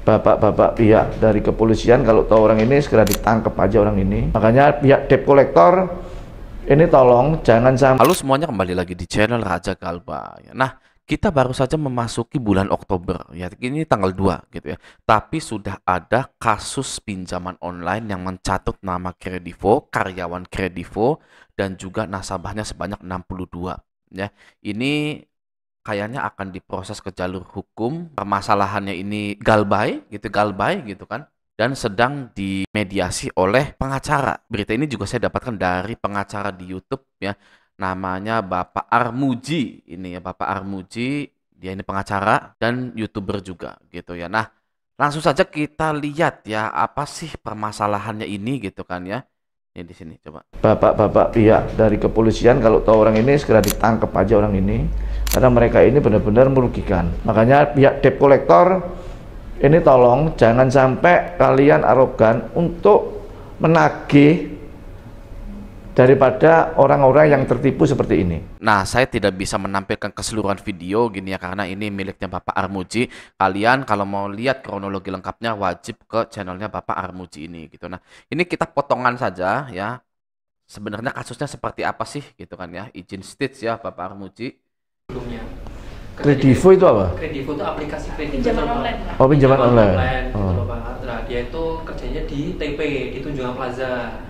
bapak-bapak pihak dari kepolisian kalau tahu orang ini segera ditangkap aja orang ini. Makanya pihak debt collector ini tolong jangan sampai. Halo semuanya, kembali lagi di channel Raja Galba. Nah, kita baru saja memasuki bulan Oktober, ya ini tanggal 2 gitu ya. Tapi sudah ada kasus pinjaman online yang mencatut nama Kredivo, karyawan Kredivo, dan juga nasabahnya sebanyak 62. Ya, ini kayaknya akan diproses ke jalur hukum. Permasalahannya ini galbay gitu kan, dan sedang dimediasi oleh pengacara. Berita ini juga saya dapatkan dari pengacara di YouTube ya. Namanya Bapak Armuji ini ya, Bapak Armuji. Dia ini pengacara dan YouTuber juga gitu ya. Nah, langsung saja kita lihat ya apa sih permasalahannya ini gitu kan ya. Ini di sini coba. Bapak-bapak pihak dari kepolisian kalau tahu orang ini segera ditangkap aja orang ini. Karena mereka ini benar-benar merugikan. Makanya pihak debt collector ini tolong jangan sampai kalian arogan untuk menagih daripada orang-orang yang tertipu seperti ini. Nah, saya tidak bisa menampilkan keseluruhan video gini ya, karena ini miliknya Bapak Armuji. Kalian kalau mau lihat kronologi lengkapnya wajib ke channelnya Bapak Armuji ini gitu. Nah, ini kita potongan saja ya. Sebenarnya kasusnya seperti apa sih gitu kan ya. Izin stage ya Bapak Armuji. Sebelumnya. Kredivo itu apa? Kredivo itu aplikasi kredit Pinjaman online. Oh, pinjaman online. Gitu loh, Pak. Nah, dia itu kerjanya di TP, di Tunjungan Plaza.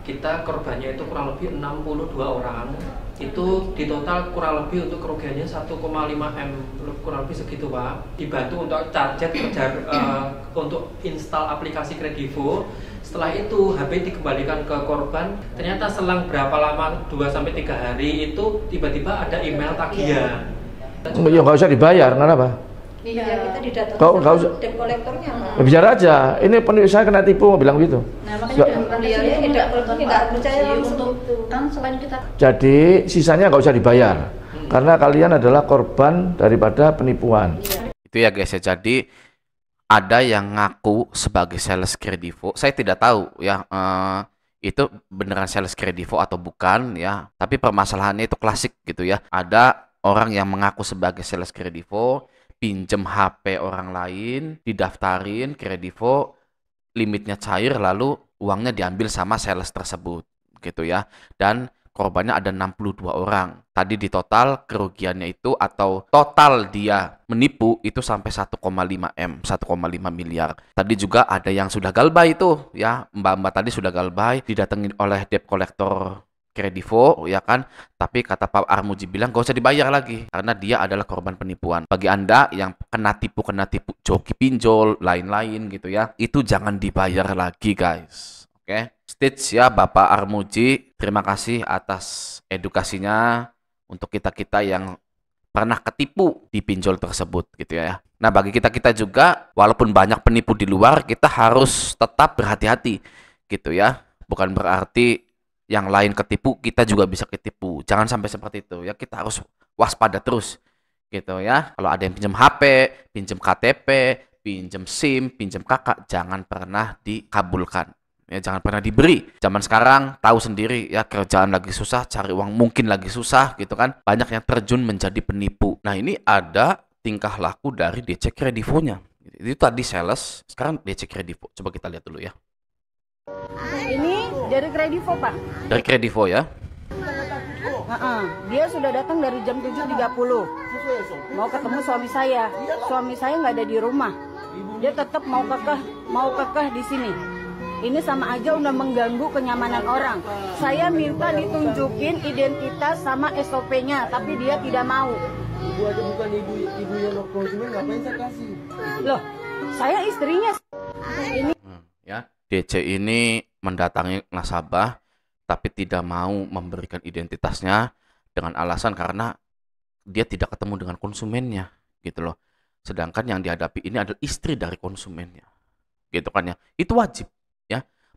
Kita korbannya itu kurang lebih 62 orang. Itu di total kurang lebih untuk kerugiannya 1,5 M, kurang lebih segitu, Pak. Dibantu untuk target untuk install aplikasi Kredivo. Setelah itu HP dikembalikan ke korban. Ternyata selang berapa lama, 2-3 hari itu tiba-tiba ada email tagihan. Ya nggak usah dibayar, kenapa? Iya, kita didata Nggak usah. debt collectornya, Pak. Ya, bicara aja, ini penipu, saya kena tipu, mau bilang gitu. Nah, makanya dia tidak percaya untuk kan selain kita. Jadi sisanya nggak usah dibayar, karena kalian adalah korban daripada penipuan. Itu ya guys ya. Jadi ada yang ngaku sebagai sales Kredivo. Saya tidak tahu ya itu beneran sales Kredivo atau bukan ya. Tapi permasalahannya itu klasik gitu ya. Ada orang yang mengaku sebagai sales Kredivo, pinjem HP orang lain, didaftarin Kredivo, limitnya cair, lalu uangnya diambil sama sales tersebut gitu ya. Dan korbannya ada 62 orang. Tadi di total kerugiannya itu atau total dia menipu itu sampai 1,5 M, 1,5 miliar. Tadi juga ada yang sudah galbay itu ya, mbak-mbak tadi sudah galbay, didatengin oleh debt collector Kredivo ya kan. Tapi kata Pak Armuji bilang gak usah dibayar lagi karena dia adalah korban penipuan. Bagi Anda yang kena tipu joki pinjol lain-lain gitu ya, itu jangan dibayar lagi guys. Oke, stage ya Bapak Armuji. Terima kasih atas edukasinya untuk kita-kita yang pernah ketipu di pinjol tersebut gitu ya. Nah, bagi kita-kita juga walaupun banyak penipu di luar, kita harus tetap berhati-hati gitu ya. Bukan berarti yang lain ketipu, kita juga bisa ketipu. Jangan sampai seperti itu ya. Kita harus waspada terus gitu ya. Kalau ada yang pinjam HP, pinjam KTP, pinjam SIM, pinjam kakak, jangan pernah dikabulkan. Ya, jangan pernah diberi. Zaman sekarang tahu sendiri ya, kerjaan lagi susah, cari uang mungkin lagi susah gitu kan. Banyak yang terjun menjadi penipu. Nah, ini ada tingkah laku dari DC Kredivonya. Itu tadi sales, sekarang DC Kredivo. Coba kita lihat dulu ya. Ini dari Kredivo, Pak. Dari Kredivo ya. Dia sudah datang dari jam 7.30. Mau ketemu suami saya. Suami saya nggak ada di rumah. Dia tetap mau kekeh di sini. Ini sama aja udah mengganggu kenyamanan orang. Saya minta ditunjukin identitas sama SOP-nya, tapi dia tidak mau. Ibu aja bukan ibunya konsumen, ngapain saya kasih? Loh, saya istrinya. Ini Ya, DC ini mendatangi nasabah tapi tidak mau memberikan identitasnya dengan alasan karena dia tidak ketemu dengan konsumennya gitu loh. Sedangkan yang dihadapi ini adalah istri dari konsumennya. Gitu kan ya. Itu wajib.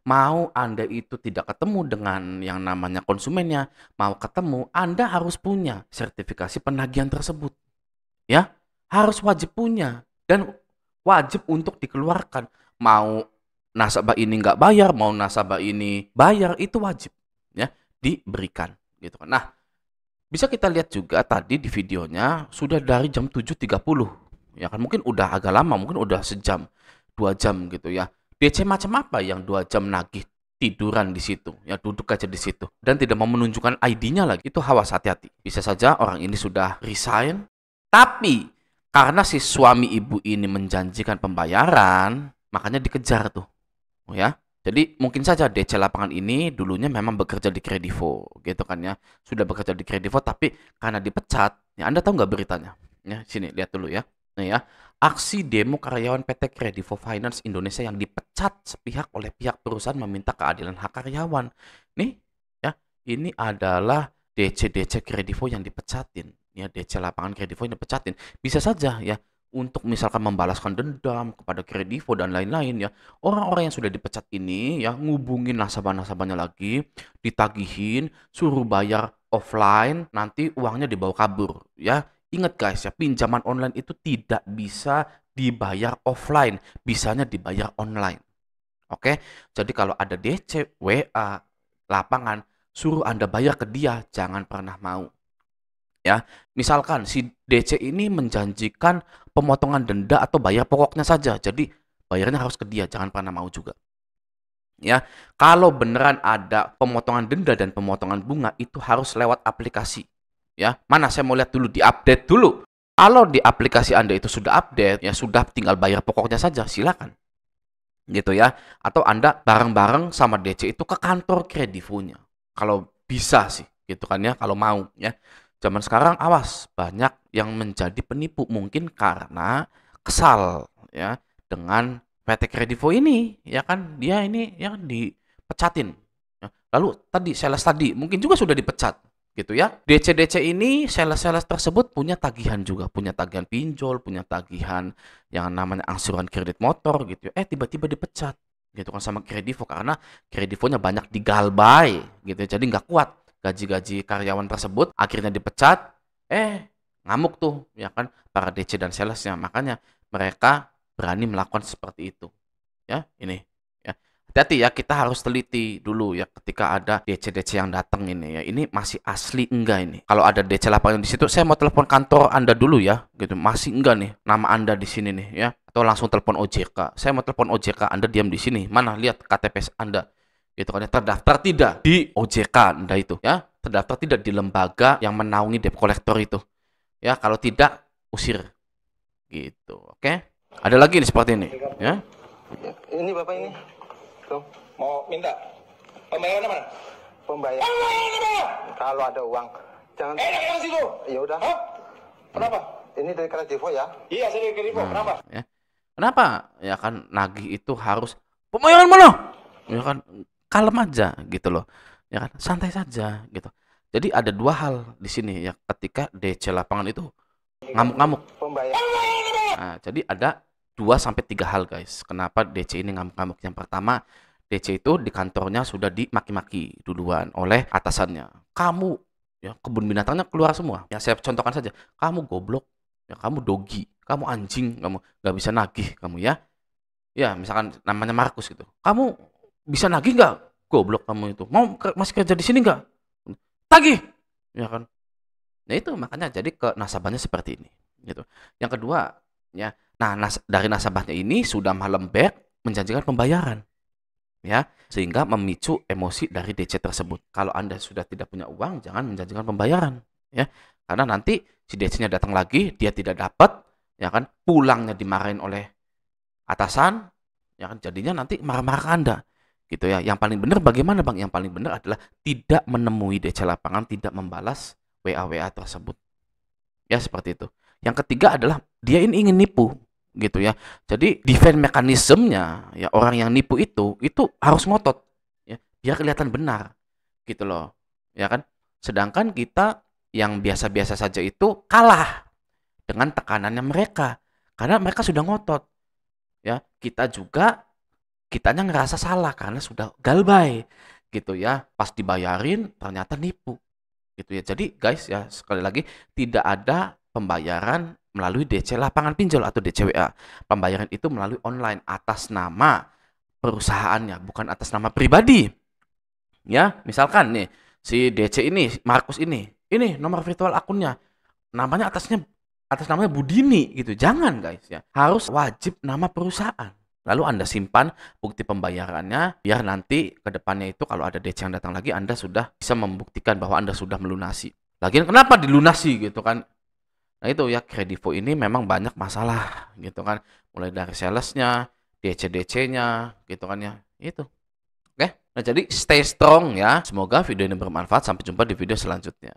Mau Anda itu tidak ketemu dengan yang namanya konsumennya, mau ketemu, Anda harus punya sertifikasi penagihan tersebut. Ya, harus wajib punya dan wajib untuk dikeluarkan. Mau nasabah ini nggak bayar, mau nasabah ini bayar, itu wajib ya diberikan gitu kan. Nah, bisa kita lihat juga tadi di videonya sudah dari jam 7.30 ya kan, mungkin udah agak lama, mungkin udah sejam. 2 jam gitu ya. DC macam apa yang 2 jam nagih tiduran di situ, ya duduk aja di situ dan tidak mau menunjukkan ID-nya lagi. Itu awas, hati-hati. Bisa saja orang ini sudah resign, tapi karena si suami ibu ini menjanjikan pembayaran, makanya dikejar tuh. Oh ya. Jadi mungkin saja DC lapangan ini dulunya memang bekerja di Kredivo gitu kan ya. Sudah bekerja di Kredivo tapi karena dipecat, ya Anda tahu nggak beritanya? Ya, sini lihat dulu ya. Nah ya, aksi demo karyawan PT Kredivo Finance Indonesia yang dipecat sepihak oleh pihak perusahaan meminta keadilan hak karyawan. Nih, ya, ini adalah DC Kredivo yang dipecatin. Ya, DC lapangan Kredivo yang dipecatin. Bisa saja ya untuk misalkan membalaskan dendam kepada Kredivo dan lain-lain ya. Orang-orang yang sudah dipecat ini ya ngubungin nasabah-nasabahnya lagi, ditagihin, suruh bayar offline, nanti uangnya dibawa kabur ya. Ingat guys ya, pinjaman online itu tidak bisa dibayar offline, bisanya dibayar online. Oke, jadi kalau ada DC, WA, lapangan, suruh Anda bayar ke dia, jangan pernah mau. Ya, misalkan si DC ini menjanjikan pemotongan denda atau bayar pokoknya saja, jadi bayarnya harus ke dia, jangan pernah mau juga. Ya, kalau beneran ada pemotongan denda dan pemotongan bunga itu harus lewat aplikasi. Ya, mana saya mau lihat dulu, diupdate dulu. Kalau di aplikasi Anda itu sudah update, ya sudah tinggal bayar pokoknya saja, silakan. Gitu ya. Atau Anda bareng-bareng sama DC itu ke kantor Kredivonya. Kalau bisa sih, gitu kan ya, kalau mau ya. Zaman sekarang awas, banyak yang menjadi penipu mungkin karena kesal ya dengan PT Kredivo ini, ya kan dia ini yang dipecatin. Ya. Lalu tadi sales tadi mungkin juga sudah dipecat. Gitu ya. DC ini sales-sales tersebut punya tagihan juga, punya tagihan pinjol, punya tagihan yang namanya angsuran kredit motor gitu. Tiba-tiba dipecat gitu kan sama Kredivo karena Kredivonya banyak digalbay gitu. Jadi nggak kuat gaji-gaji karyawan tersebut, akhirnya dipecat. Ngamuk tuh ya kan para DC dan salesnya. Makanya mereka berani melakukan seperti itu. Ya, ini. Hati-hati ya, kita harus teliti dulu ya ketika ada DC yang datang ini ya. Ini masih asli enggak ini? Kalau ada DC lapangan di situ, saya mau telepon kantor Anda dulu ya, gitu. Masih enggak nih nama Anda di sini nih ya? Atau langsung telepon OJK. Saya mau telepon OJK, Anda diam di sini. Mana lihat KTP Anda? Gitu kan ya, terdaftar tidak di OJK Anda itu ya? Terdaftar tidak di lembaga yang menaungi debt collector itu. Ya, kalau tidak usir. Gitu, oke? Ada lagi nih seperti ini, ya. Ini Bapak ini. Tuh, Mau minta pembayaran mana? pembayar. Pembayaran mana? Kalau ada uang, jangan. Yang situ. Ya udah. Hah? Kenapa? Ini dari Kredivo ya. Iya, saya dari Kredivo. Kenapa? Ya. Kenapa? Ya kan nagih itu harus pembayaran mana? Ya kan kalem aja gitu loh. Ya kan santai saja gitu. Jadi ada dua hal di sini ya ketika DC lapangan itu ngamuk-ngamuk. Pembayar. Nah, jadi ada 2-3 hal guys. Kenapa DC ini ngamuk-ngamuk? Yang pertama, DC itu di kantornya sudah dimaki-maki duluan oleh atasannya. Kamu ya kebun binatangnya keluar semua. Ya saya contohkan saja. Kamu goblok, ya kamu dogi, kamu anjing, kamu nggak bisa nagih kamu ya. Ya misalkan namanya Markus gitu. Kamu bisa nagih nggak? Goblok kamu itu. Masih kerja di sini nggak? Tagih, ya kan? Nah itu makanya jadi ke nasabahnya seperti ini. Gitu. Yang kedua, ya. Nah, dari nasabahnya ini sudah melembek menjanjikan pembayaran. Ya, sehingga memicu emosi dari DC tersebut. Kalau Anda sudah tidak punya uang, jangan menjanjikan pembayaran, ya. Karena nanti si DC-nya datang lagi, dia tidak dapat, ya kan? Pulangnya dimarahin oleh atasan, ya kan? Jadinya nanti marah-marah ke Anda. Gitu ya. Yang paling benar bagaimana, Bang? Yang paling benar adalah tidak menemui DC lapangan, tidak membalas WA tersebut. Ya, seperti itu. Yang ketiga adalah dia ini ingin nipu. Gitu ya. Jadi defense mekanismenya ya orang yang nipu itu harus ngotot ya biar kelihatan benar gitu loh ya kan, sedangkan kita yang biasa-biasa saja itu kalah dengan tekanannya mereka karena mereka sudah ngotot ya. Kitanya ngerasa salah karena sudah galbay gitu ya, pas dibayarin ternyata nipu gitu ya. Jadi guys ya, sekali lagi tidak ada pembayaran melalui DC lapangan pinjol atau DCWA. Pembayaran itu melalui online atas nama perusahaannya, bukan atas nama pribadi. Ya, misalkan nih si DC ini, Markus ini nomor virtual akunnya, namanya atas namanya Budini gitu. Jangan guys ya, harus wajib nama perusahaan. Lalu Anda simpan bukti pembayarannya, biar nanti ke depannya itu kalau ada DC yang datang lagi, Anda sudah bisa membuktikan bahwa Anda sudah melunasi. Lagian kenapa dilunasi gitu kan? Nah itu ya, Kredivo ini memang banyak masalah gitu kan. Mulai dari salesnya, DC-DC-nya gitu kan ya. Itu. Oke, nah jadi stay strong ya. Semoga video ini bermanfaat. Sampai jumpa di video selanjutnya.